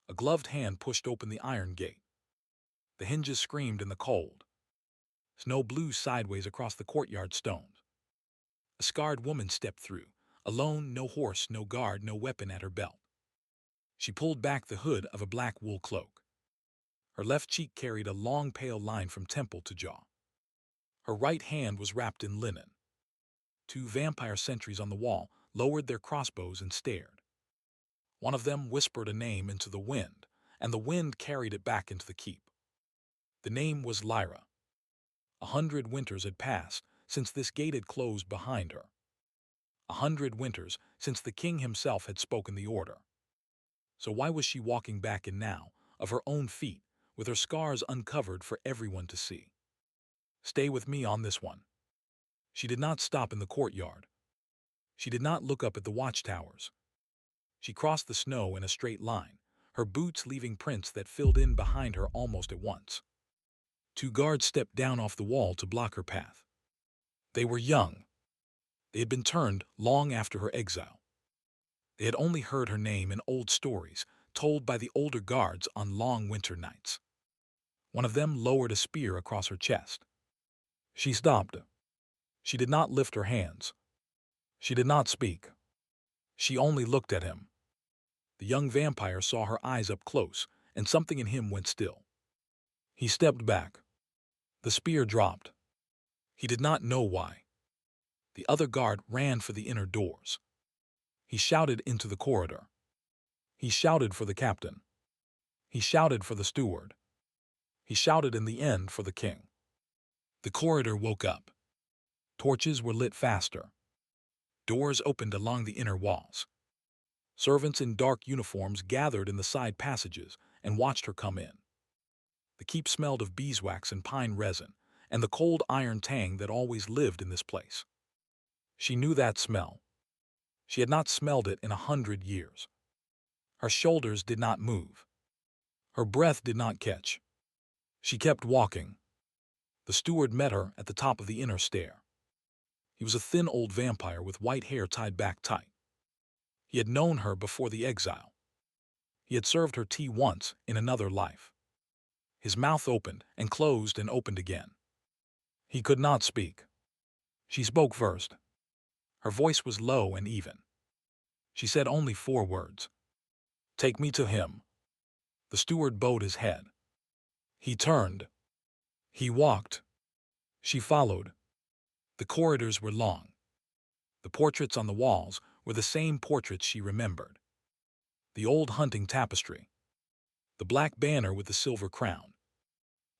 A gloved hand pushed open the iron gate. The hinges screamed in the cold. Snow blew sideways across the courtyard stones. A scarred woman stepped through, alone, no horse, no guard, no weapon at her belt. She pulled back the hood of a black wool cloak. Her left cheek carried a long pale line from temple to jaw. Her right hand was wrapped in linen. Two vampire sentries on the wall lowered their crossbows and stared. One of them whispered a name into the wind, and the wind carried it back into the keep. The name was Lyra. 100 winters had passed since this gate had closed behind her. 100 winters since the king himself had spoken the order. So why was she walking back in now, of her own feet, with her scars uncovered for everyone to see? Stay with me on this one. She did not stop in the courtyard. She did not look up at the watchtowers. She crossed the snow in a straight line, her boots leaving prints that filled in behind her almost at once. Two guards stepped down off the wall to block her path. They were young. They had been turned long after her exile. They had only heard her name in old stories told by the older guards on long winter nights. One of them lowered a spear across her chest. She stopped. She did not lift her hands. She did not speak. She only looked at him. The young vampire saw her eyes up close, and something in him went still. He stepped back. The spear dropped. He did not know why. The other guard ran for the inner doors. He shouted into the corridor. He shouted for the captain. He shouted for the steward. He shouted in the end for the king. The corridor woke up. Torches were lit faster. Doors opened along the inner walls. Servants in dark uniforms gathered in the side passages and watched her come in. The keep smelled of beeswax and pine resin, and the cold iron tang that always lived in this place. She knew that smell. She had not smelled it in 100 years. Her shoulders did not move. Her breath did not catch. She kept walking. The steward met her at the top of the inner stair. He was a thin old vampire with white hair tied back tight. He had known her before the exile. He had served her tea once in another life. His mouth opened and closed and opened again. He could not speak. She spoke first. Her voice was low and even. She said only 4 words. "Take me to him." The steward bowed his head. He turned. He walked. She followed. The corridors were long. The portraits on the walls were the same portraits she remembered. The old hunting tapestry. The black banner with the silver crown.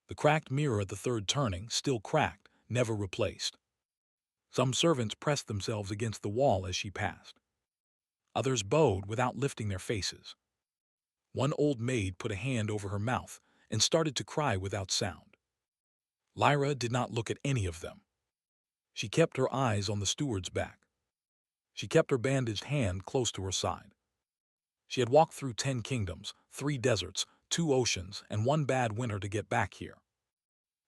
The cracked mirror at the third turning, still cracked, never replaced. Some servants pressed themselves against the wall as she passed. Others bowed without lifting their faces. One old maid put a hand over her mouth and started to cry without sound. Lyra did not look at any of them. She kept her eyes on the steward's back. She kept her bandaged hand close to her side. She had walked through 10 kingdoms, 3 deserts, 2 oceans, and 1 bad winter to get back here.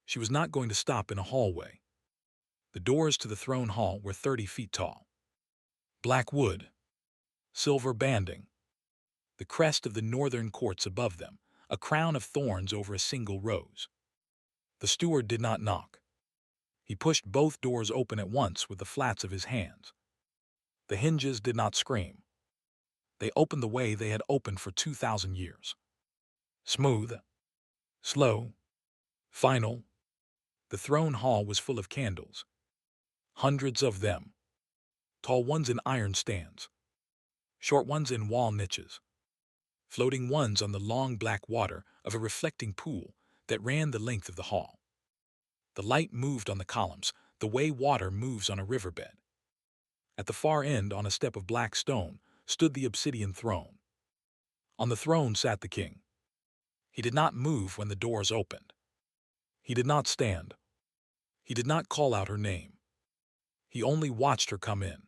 She was not going to stop in a hallway. The doors to the throne hall were 30 feet tall. Black wood. Silver banding. The crest of the northern courts above them, a crown of thorns over a single rose. The steward did not knock. He pushed both doors open at once with the flats of his hands. The hinges did not scream. They opened the way they had opened for 2,000 years. Smooth. Slow. Final. The throne hall was full of candles. Hundreds of them. Tall ones in iron stands. Short ones in wall niches. Floating ones on the long black water of a reflecting pool that ran the length of the hall. The light moved on the columns, the way water moves on a riverbed. At the far end, on a step of black stone, stood the obsidian throne. On the throne sat the king. He did not move when the doors opened. He did not stand. He did not call out her name. He only watched her come in.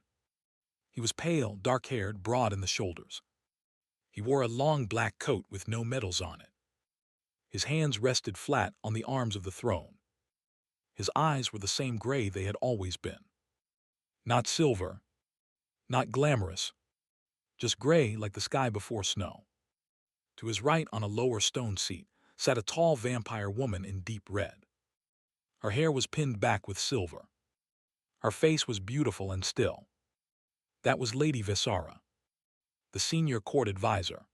He was pale, dark-haired, broad in the shoulders. He wore a long black coat with no medals on it. His hands rested flat on the arms of the throne. His eyes were the same gray they had always been. Not silver, not glamorous, just gray like the sky before snow. To his right, on a lower stone seat, sat a tall vampire woman in deep red. Her hair was pinned back with silver. Her face was beautiful and still. That was Lady Visara, the senior court advisor.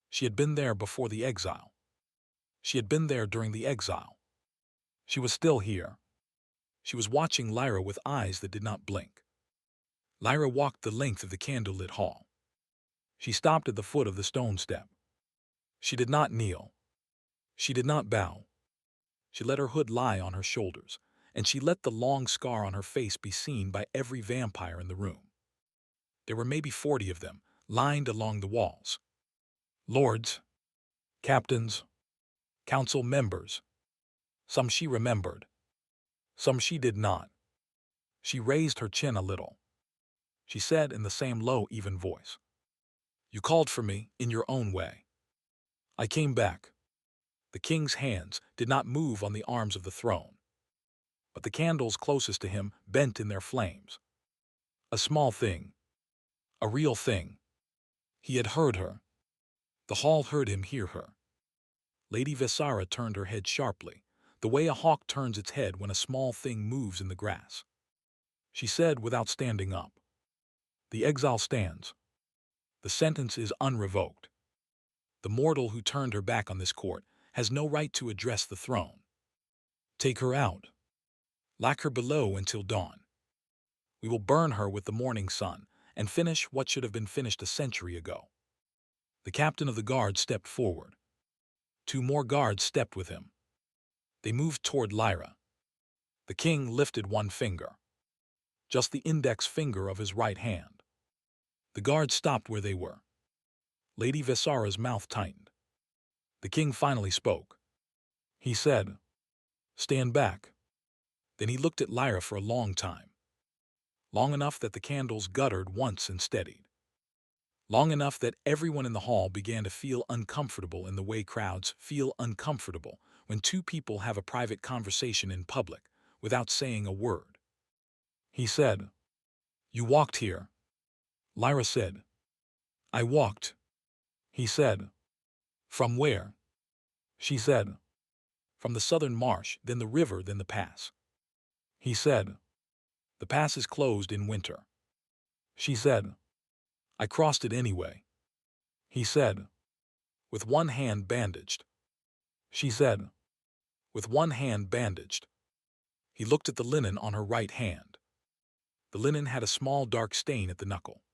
She had been there before the exile. She had been there during the exile. She was still here. She was watching Lyra with eyes that did not blink. Lyra walked the length of the candlelit hall. She stopped at the foot of the stone step. She did not kneel. She did not bow. She let her hood lie on her shoulders, and she let the long scar on her face be seen by every vampire in the room. There were maybe 40 of them, lined along the walls. Lords, captains, council members. Some she remembered. Some she did not. She raised her chin a little. She said in the same low, even voice, "You called for me in your own way. I came back." The king's hands did not move on the arms of the throne, but the candles closest to him bent in their flames. A small thing. A real thing. He had heard her. The hall heard him hear her. Lady Visara turned her head sharply, the way a hawk turns its head when a small thing moves in the grass. She said without standing up, "The exile stands. The sentence is unrevoked. The mortal who turned her back on this court has no right to address the throne. Take her out. Lock her below until dawn. We will burn her with the morning sun and finish what should have been finished a century ago." The captain of the guard stepped forward. 2 more guards stepped with him. They moved toward Lyra. The king lifted one finger, just the index finger of his right hand. The guards stopped where they were. Lady Visara's mouth tightened. The king finally spoke. He said, "Stand back." Then he looked at Lyra for a long time. Long enough that the candles guttered once and steadied. Long enough that everyone in the hall began to feel uncomfortable in the way crowds feel uncomfortable when 2 people have a private conversation in public without saying a word. He said, "You walked here." Lyra said, "I walked." He said, "From where?" She said, "From the southern marsh, then the river, then the pass." He said, "The pass is closed in winter." She said, "I crossed it anyway." He said, "With one hand bandaged." She said, "With one hand bandaged." He looked at the linen on her right hand. The linen had a small dark stain at the knuckle.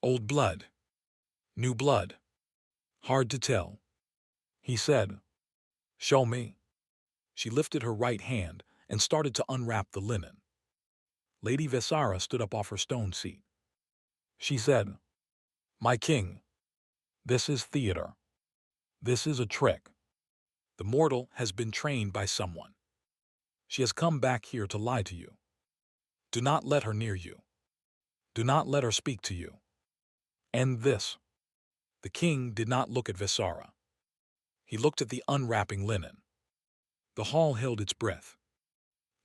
Old blood. New blood. Hard to tell. He said, "Show me." She lifted her right hand and started to unwrap the linen. Lady Visara stood up off her stone seat. She said, "My king, this is theater. This is a trick. The mortal has been trained by someone. She has come back here to lie to you. Do not let her near you. Do not let her speak to you. End this." The king did not look at Visara. He looked at the unwrapping linen. The hall held its breath.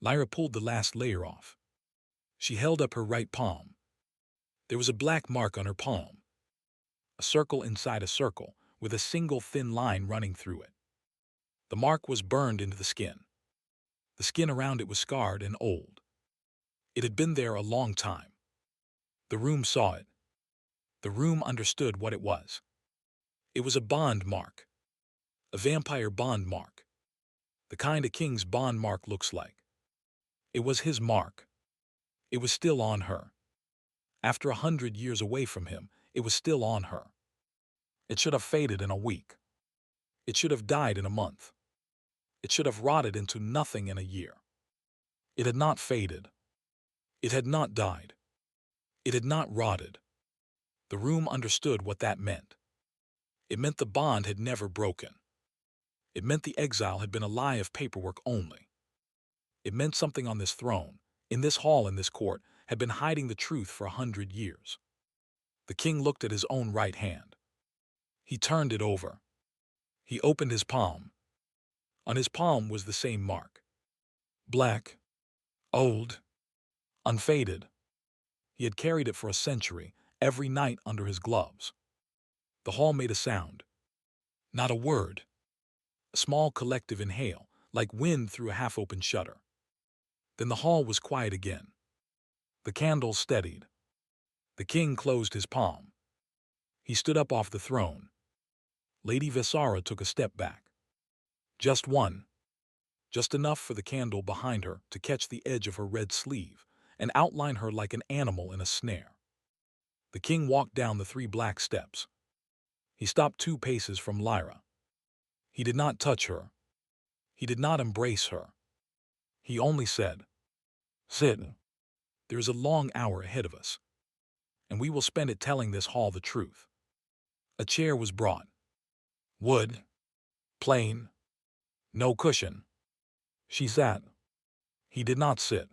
Lyra pulled the last layer off. She held up her right palm. There was a black mark on her palm. A circle inside a circle, with a single thin line running through it. The mark was burned into the skin. The skin around it was scarred and old. It had been there a long time. The room saw it. The room understood what it was. It was a bond mark. A vampire bond mark. The kind a king's bond mark looks like. It was his mark. It was still on her. After 100 years away from him, it was still on her. It should have faded in a week. It should have died in a month. It should have rotted into nothing in a year. It had not faded. It had not died. It had not rotted. The room understood what that meant. It meant the bond had never broken. It meant the exile had been a lie of paperwork only. It meant something on this throne, in this hall, in this court, had been hiding the truth for 100 years. The king looked at his own right hand. He turned it over. He opened his palm. On his palm was the same mark. Black, old, unfaded. He had carried it for a century, every night under his gloves. The hall made a sound. Not a word. A small collective inhale, like wind through a half-open shutter. Then the hall was quiet again. The candles steadied. The king closed his palm. He stood up off the throne. Lady Visara took a step back. Just one. Just enough for the candle behind her to catch the edge of her red sleeve and outline her like an animal in a snare. The king walked down the 3 black steps. He stopped 2 paces from Lyra. He did not touch her. He did not embrace her. He only said, "Sit. There is a long hour ahead of us, and we will spend it telling this hall the truth." A chair was brought. Wood. Plain. No cushion. She sat. He did not sit.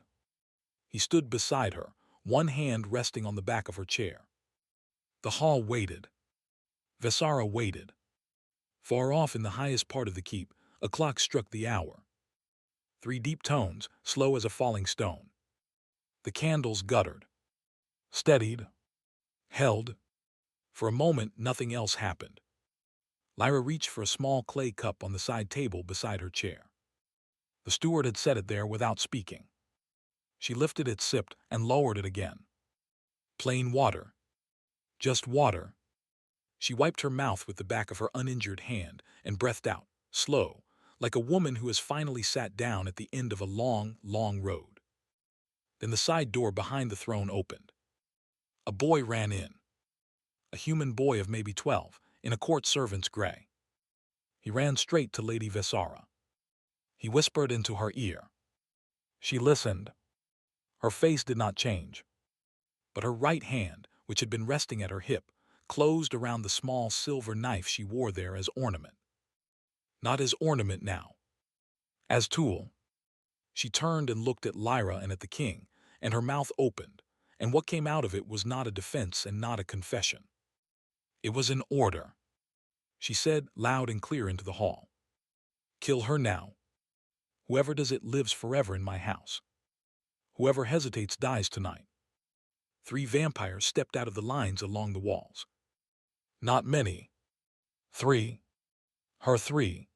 He stood beside her, one hand resting on the back of her chair. The hall waited. Visara waited. Far off in the highest part of the keep, a clock struck the hour. 3 deep tones, slow as a falling stone. The candles guttered. Steadied. Held. For a moment, nothing else happened. Lyra reached for a small clay cup on the side table beside her chair. The steward had set it there without speaking. She lifted it, sipped, and lowered it again. Plain water. Just water. She wiped her mouth with the back of her uninjured hand and breathed out, slow, like a woman who has finally sat down at the end of a long, long road. Then the side door behind the throne opened. A boy ran in. A human boy of maybe 12, in a court servant's gray. He ran straight to Lady Visara. He whispered into her ear. She listened. Her face did not change, but her right hand, which had been resting at her hip, closed around the small silver knife she wore there as ornament. Not as ornament now. As tool. She turned and looked at Lyra and at the king, and her mouth opened, and what came out of it was not a defense and not a confession. It was an order. She said, loud and clear into the hall. "Kill her now. Whoever does it lives forever in my house. Whoever hesitates dies tonight." 3 vampires stepped out of the lines along the walls. Not many. 3. Her 3.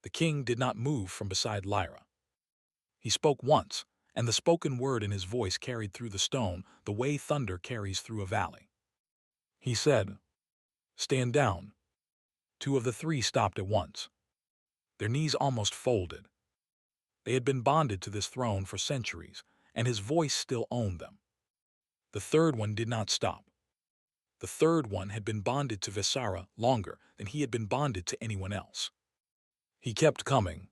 The king did not move from beside Lyra. He spoke once, and the spoken word in his voice carried through the stone the way thunder carries through a valley. He said, "Stand down." 2 of the 3 stopped at once. Their knees almost folded. They had been bonded to this throne for centuries, and his voice still owned them. The 3rd one did not stop. The 3rd one had been bonded to Visara longer than he had been bonded to anyone else. He kept coming.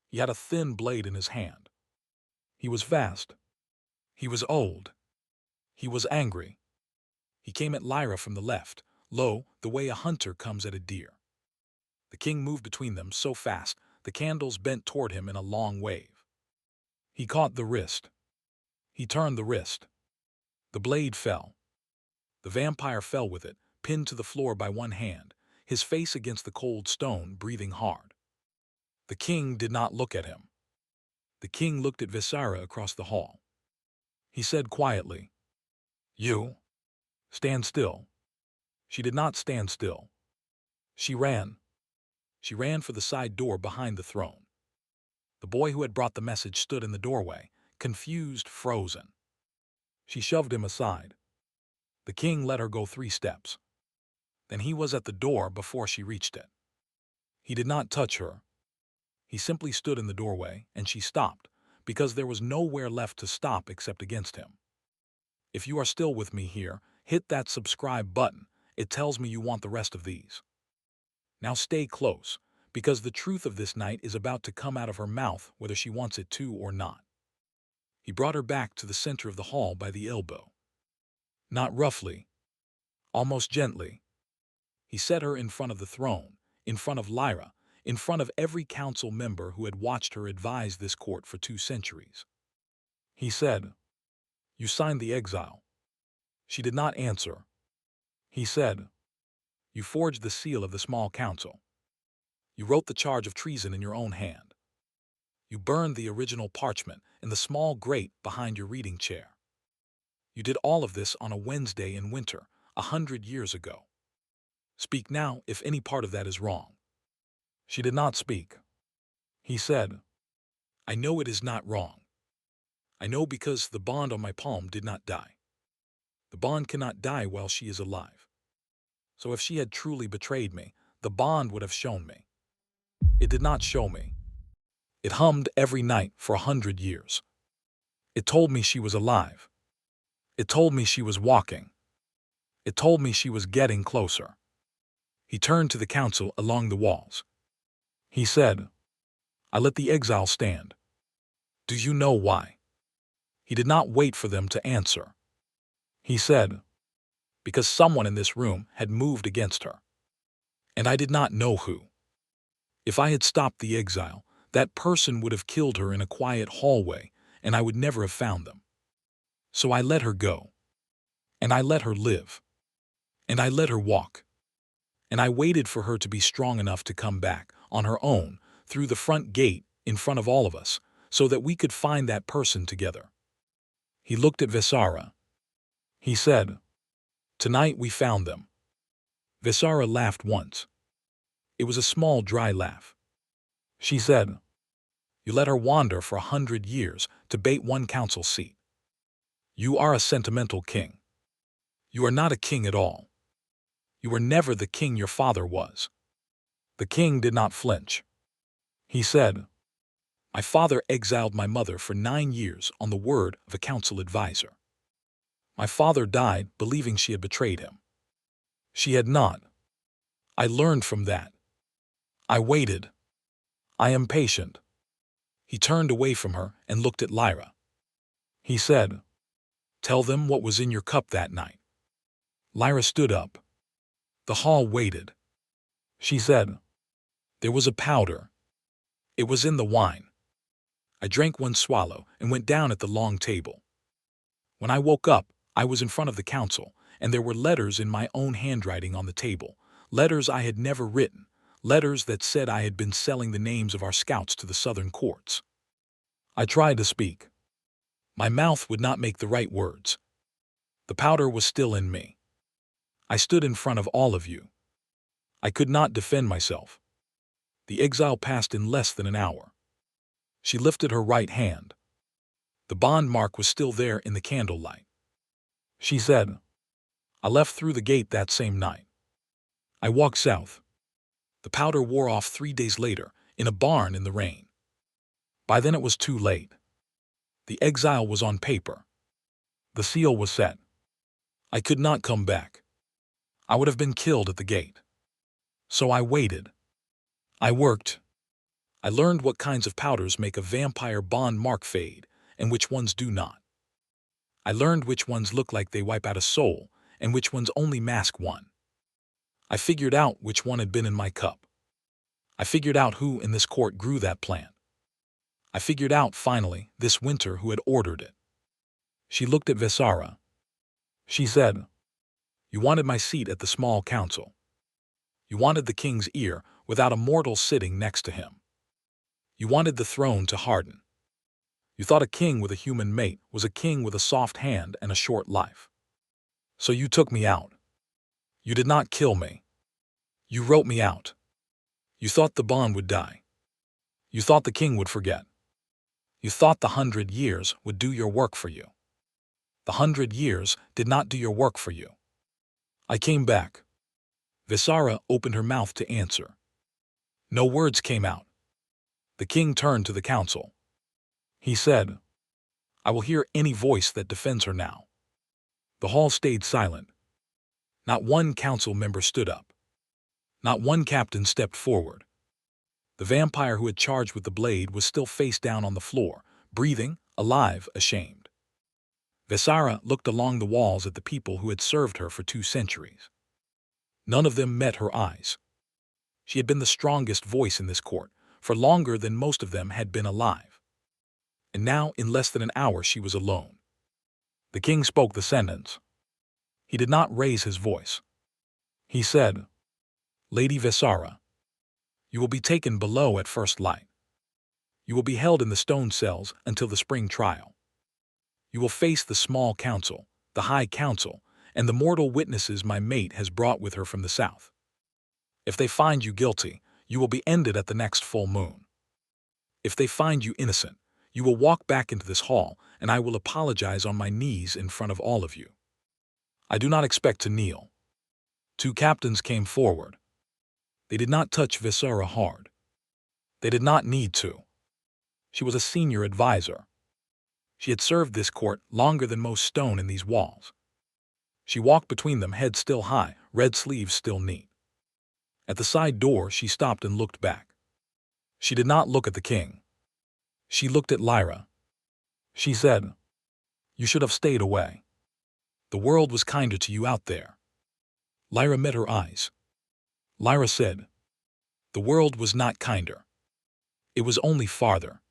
He had a thin blade in his hand. He was fast. He was old. He was angry. He came at Lyra from the left, low, the way a hunter comes at a deer. The king moved between them so fast the candles bent toward him in a long wave. He caught the wrist. He turned the wrist. The blade fell. The vampire fell with it, pinned to the floor by one hand, his face against the cold stone, breathing hard. The king did not look at him. The king looked at Visara across the hall. He said quietly, "You, stand still." She did not stand still. She ran. She ran for the side door behind the throne. The boy who had brought the message stood in the doorway, confused, frozen. She shoved him aside. The king let her go 3 steps. Then he was at the door before she reached it. He did not touch her. He simply stood in the doorway, and she stopped, because there was nowhere left to stop except against him. If you are still with me here, hit that subscribe button. It tells me you want the rest of these. Now stay close, because the truth of this night is about to come out of her mouth whether she wants it to or not. He brought her back to the center of the hall by the elbow. Not roughly, almost gently. He set her in front of the throne, in front of Lyra, in front of every council member who had watched her advise this court for 2 centuries. He said, "You signed the exile." She did not answer. He said, "You forged the seal of the small council. You wrote the charge of treason in your own hand. You burned the original parchment in the small grate behind your reading chair. You did all of this on a Wednesday in winter, 100 years ago. Speak now if any part of that is wrong." She did not speak. He said, "I know it is not wrong. I know because the bond on my palm did not die. The bond cannot die while she is alive. So if she had truly betrayed me, the bond would have shown me. It did not show me. It hummed every night for 100 years. It told me she was alive. It told me she was walking. It told me she was getting closer." He turned to the council along the walls. He said, "I let the exile stand. Do you know why?" He did not wait for them to answer. He said, "Because someone in this room had moved against her. And I did not know who. If I had stopped the exile, that person would have killed her in a quiet hallway, and I would never have found them. So I let her go. And I let her live. And I let her walk. And I waited for her to be strong enough to come back, on her own, through the front gate, in front of all of us, so that we could find that person together." He looked at Visara. He said, "Tonight we found them." Visara laughed once. It was a small, dry laugh. She said, "You let her wander for 100 years to bait one council seat. You are a sentimental king. You are not a king at all. You were never the king your father was." The king did not flinch. He said, "My father exiled my mother for 9 years on the word of a council advisor. My father died believing she had betrayed him. She had not. I learned from that. I waited. I am patient." He turned away from her and looked at Lyra. He said, "Tell them what was in your cup that night." Lyra stood up. The hall waited. She said, "There was a powder. It was in the wine. I drank one swallow and went down at the long table. When I woke up, I was in front of the council, and there were letters in my own handwriting on the table, letters I had never written, letters that said I had been selling the names of our scouts to the southern courts. I tried to speak. My mouth would not make the right words. The powder was still in me. I stood in front of all of you. I could not defend myself. The exile passed in less than an hour." She lifted her right hand. The bond mark was still there in the candlelight. She said, "I left through the gate that same night. I walked south. The powder wore off 3 days later, in a barn in the rain. By then it was too late. The exile was on paper. The seal was set. I could not come back. I would have been killed at the gate. So I waited. I worked. I learned what kinds of powders make a vampire bond mark fade, and which ones do not. I learned which ones look like they wipe out a soul, and which ones only mask one. I figured out which one had been in my cup. I figured out who in this court grew that plant. I figured out, finally, this winter who had ordered it." She looked at Visara. She said, "You wanted my seat at the small council. You wanted the king's ear without a mortal sitting next to him. You wanted the throne to harden. You thought a king with a human mate was a king with a soft hand and a short life. So you took me out. You did not kill me. You wrote me out. You thought the bond would die. You thought the king would forget. You thought the 100 years would do your work for you. The 100 years did not do your work for you. I came back." Visara opened her mouth to answer. No words came out. The king turned to the council. He said, "I will hear any voice that defends her now." The hall stayed silent. Not one council member stood up. Not one captain stepped forward. The vampire who had charged with the blade was still face down on the floor, breathing, alive, ashamed. Visara looked along the walls at the people who had served her for 2 centuries. None of them met her eyes. She had been the strongest voice in this court, for longer than most of them had been alive. And now, in less than an hour, she was alone. The king spoke the sentence. He did not raise his voice. He said, "Lady Visara, you will be taken below at first light. You will be held in the stone cells until the spring trial. You will face the small council, the high council, and the mortal witnesses my mate has brought with her from the south. If they find you guilty, you will be ended at the next full moon. If they find you innocent, you will walk back into this hall, and I will apologize on my knees in front of all of you. I do not expect to kneel. 2 captains came forward. They did not touch Visera hard. They did not need to. She was a senior advisor. She had served this court longer than most stone in these walls. She walked between them, head still high, red sleeves still neat. At the side door, she stopped and looked back. She did not look at the king. She looked at Lyra. She said, "You should have stayed away. The world was kinder to you out there." Lyra met her eyes. Lyra said, "The world was not kinder. It was only farther.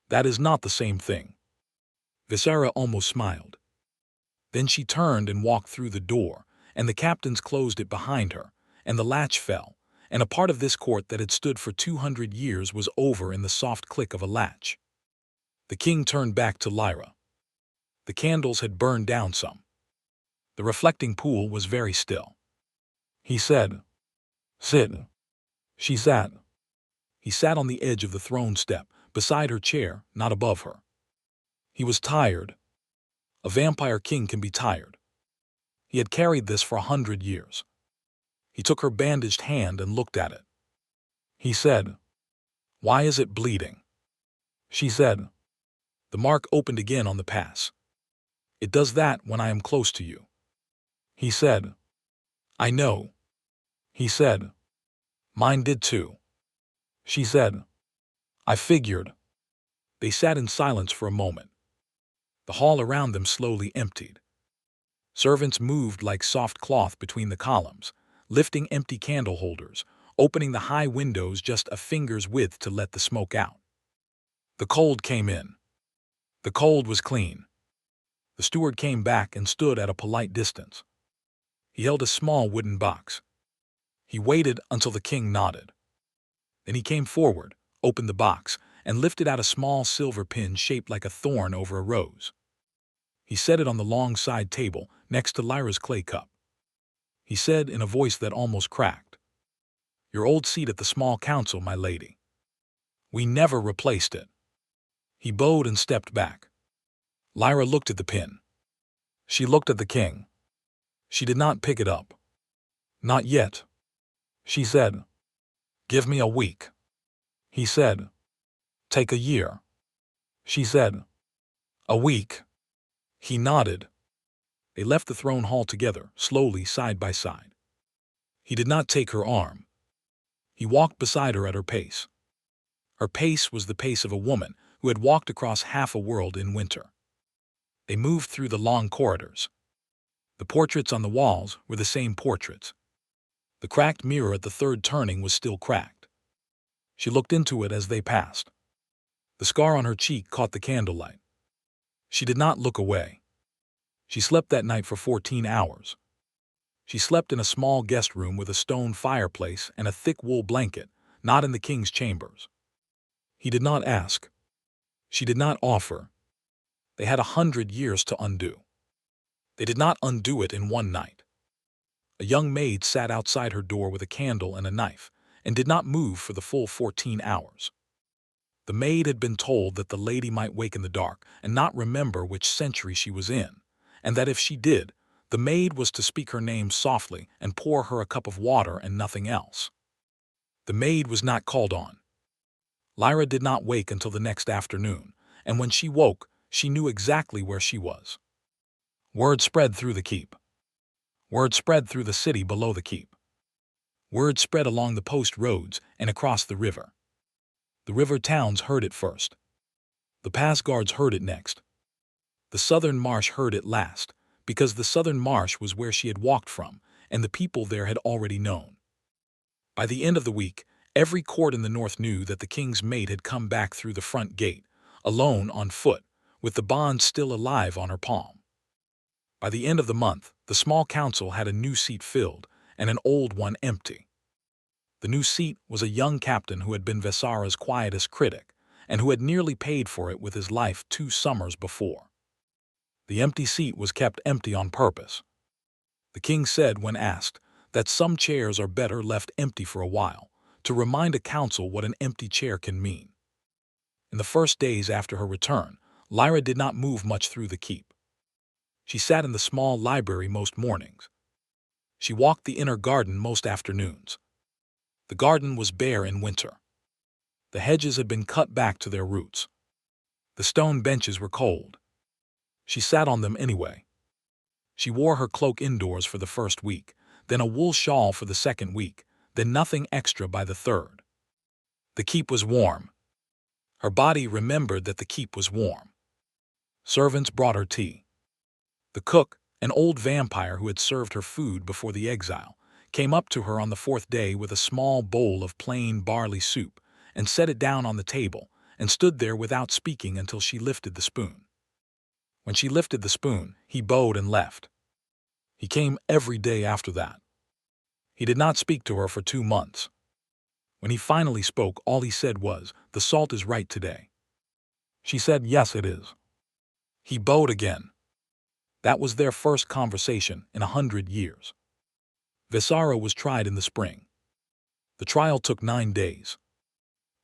That is not the same thing." Visera almost smiled. Then she turned and walked through the door, and the captains closed it behind her, and the latch fell, and a part of this court that had stood for 200 years was over in the soft click of a latch. The king turned back to Lyra. The candles had burned down some. The reflecting pool was very still. He said, "Sit." She sat. He sat on the edge of the throne step, beside her chair, not above her. He was tired. A vampire king can be tired. He had carried this for 100 years. He took her bandaged hand and looked at it. He said, "Why is it bleeding?" She said, "The mark opened again on the pass. It does that when I am close to you." He said, "I know." He said, "Mine did too." She said, "I figured." They sat in silence for a moment. The hall around them slowly emptied. Servants moved like soft cloth between the columns, lifting empty candle holders, opening the high windows just a finger's width to let the smoke out. The cold came in. The cold was clean. The steward came back and stood at a polite distance. He held a small wooden box. He waited until the king nodded. Then he came forward, opened the box, and lifted out a small silver pin shaped like a thorn over a rose. He set it on the long side table next to Lyra's clay cup. He said in a voice that almost cracked, "Your old seat at the small council, my lady. We never replaced it." He bowed and stepped back. Lyra looked at the pin. She looked at the king. She did not pick it up. "Not yet." She said, "Give me a week." He said, "Take a year." She said, "A week." He nodded. They left the throne hall together, slowly, side by side. He did not take her arm. He walked beside her at her pace. Her pace was the pace of a woman who had walked across half a world in winter. They moved through the long corridors. The portraits on the walls were the same portraits. The cracked mirror at the third turning was still cracked. She looked into it as they passed. The scar on her cheek caught the candlelight. She did not look away. She slept that night for 14 hours. She slept in a small guest room with a stone fireplace and a thick wool blanket, not in the king's chambers. He did not ask. She did not offer. They had 100 years to undo. They did not undo it in one night. A young maid sat outside her door with a candle and a knife, and did not move for the full 14 hours. The maid had been told that the lady might wake in the dark and not remember which century she was in, and that if she did, the maid was to speak her name softly and pour her a cup of water and nothing else. The maid was not called on. Lyra did not wake until the next afternoon, and when she woke, she knew exactly where she was. Word spread through the keep. Word spread through the city below the keep. Word spread along the post roads and across the river. The river towns heard it first. The pass guards heard it next. The southern marsh heard it last, because the southern marsh was where she had walked from, and the people there had already known. By the end of the week, every court in the north knew that the king's maid had come back through the front gate, alone on foot, with the bond still alive on her palm. By the end of the month, the small council had a new seat filled and an old one empty. The new seat was a young captain who had been Visera's quietest critic, and who had nearly paid for it with his life 2 summers before. The empty seat was kept empty on purpose. The king said when asked, that some chairs are better left empty for a while, to remind a council what an empty chair can mean. In the first days after her return, Lyra did not move much through the keep. She sat in the small library most mornings. She walked the inner garden most afternoons. The garden was bare in winter. The hedges had been cut back to their roots. The stone benches were cold. She sat on them anyway. She wore her cloak indoors for the first week, then a wool shawl for the second week, then nothing extra by the third. The keep was warm. Her body remembered that the keep was warm. Servants brought her tea. The cook, an old vampire who had served her food before the exile, came up to her on the fourth day with a small bowl of plain barley soup and set it down on the table and stood there without speaking until she lifted the spoon. When she lifted the spoon, he bowed and left. He came every day after that. He did not speak to her for 2 months. When he finally spoke, all he said was, "The salt is right today." She said, "Yes, it is." He bowed again. That was their first conversation in 100 years. Vesara was tried in the spring. The trial took 9 days.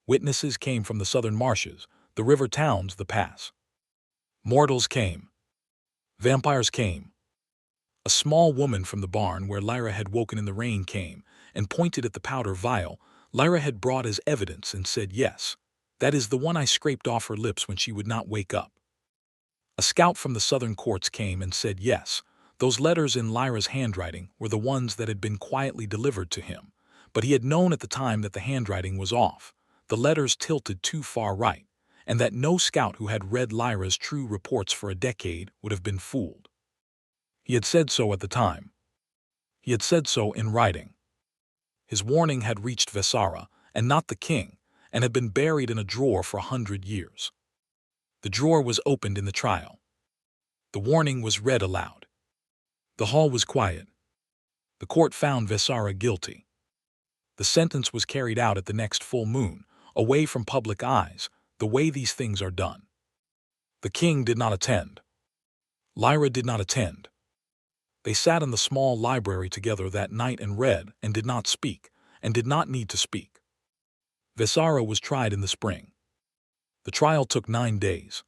Witnesses came from the southern marshes, the river towns, the pass. Mortals came. Vampires came. A small woman from the barn where Lyra had woken in the rain came and pointed at the powder vial Lyra had brought as evidence and said, "Yes, that is the one I scraped off her lips when she would not wake up." A scout from the southern courts came and said, "Yes, those letters in Lyra's handwriting were the ones that had been quietly delivered to him, but he had known at the time that the handwriting was off, the letters tilted too far right, and that no scout who had read Lyra's true reports for a decade would have been fooled. He had said so at the time. He had said so in writing. His warning had reached Vesara, and not the king, and had been buried in a drawer for 100 years. The drawer was opened in the trial. The warning was read aloud. The hall was quiet. The court found Vesara guilty. The sentence was carried out at the next full moon, away from public eyes, the way these things are done. The king did not attend. Lyra did not attend. They sat in the small library together that night and read and did not speak, and did not need to speak. Vesara was tried in the spring. The trial took 9 days.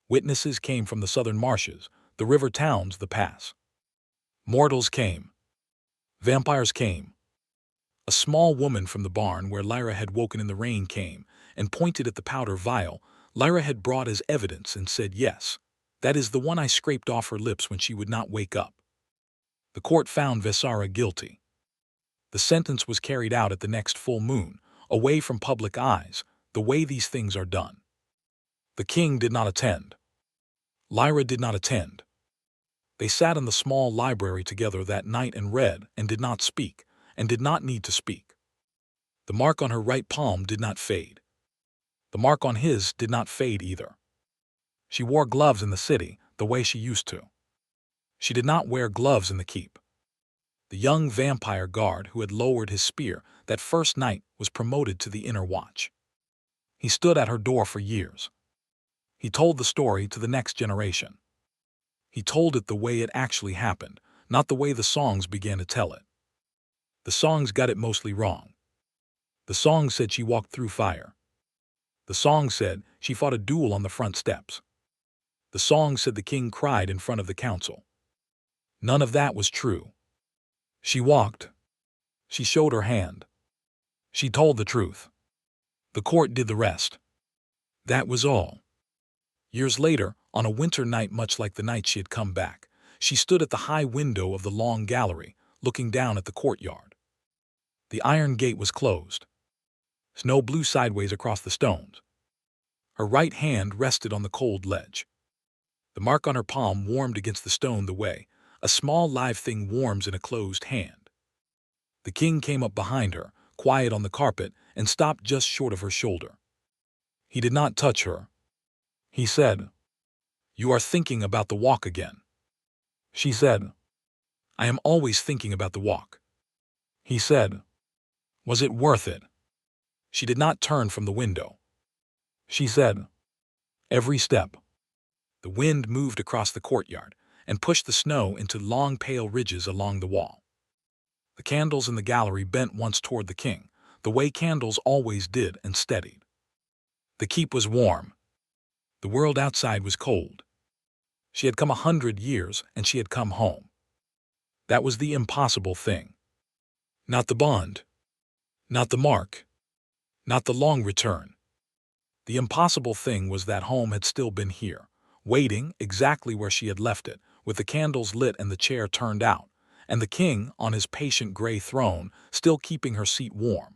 Witnesses came from the southern marshes, the river towns, the pass. Mortals came. Vampires came. A small woman from the barn where Lyra had woken in the rain came and pointed at the powder vial Lyra had brought as evidence and said, "Yes, that is the one I scraped off her lips when she would not wake up." The court found Vesara guilty. The sentence was carried out at the next full moon, away from public eyes, the way these things are done. The king did not attend. Lyra did not attend. They sat in the small library together that night and read and did not speak, and did not need to speak. The mark on her right palm did not fade. The mark on his did not fade either. She wore gloves in the city, the way she used to. She did not wear gloves in the keep. The young vampire guard who had lowered his spear that first night was promoted to the inner watch. He stood at her door for years. He told the story to the next generation. He told it the way it actually happened, not the way the songs began to tell it. The songs got it mostly wrong. The song said she walked through fire. The song said she fought a duel on the front steps. The song said the king cried in front of the council. None of that was true. She walked. She showed her hand. She told the truth. The court did the rest. That was all. Years later, on a winter night much like the night she had come back, she stood at the high window of the long gallery, looking down at the courtyard. The iron gate was closed. Snow blew sideways across the stones. Her right hand rested on the cold ledge. The mark on her palm warmed against the stone the way a small live thing warms in a closed hand. The king came up behind her, quiet on the carpet, and stopped just short of her shoulder. He did not touch her. He said, "You are thinking about the walk again." She said, "I am always thinking about the walk." He said, "Was it worth it?" She did not turn from the window. She said, "Every step." The wind moved across the courtyard and pushed the snow into long pale ridges along the wall. The candles in the gallery bent once toward the king, the way candles always did, and steadied. The keep was warm. The world outside was cold. She had come 100 years, and she had come home. That was the impossible thing. Not the bond. Not the mark. Not the long return. The impossible thing was that home had still been here, waiting exactly where she had left it, with the candles lit and the chair turned out, and the king on his patient gray throne, still keeping her seat warm.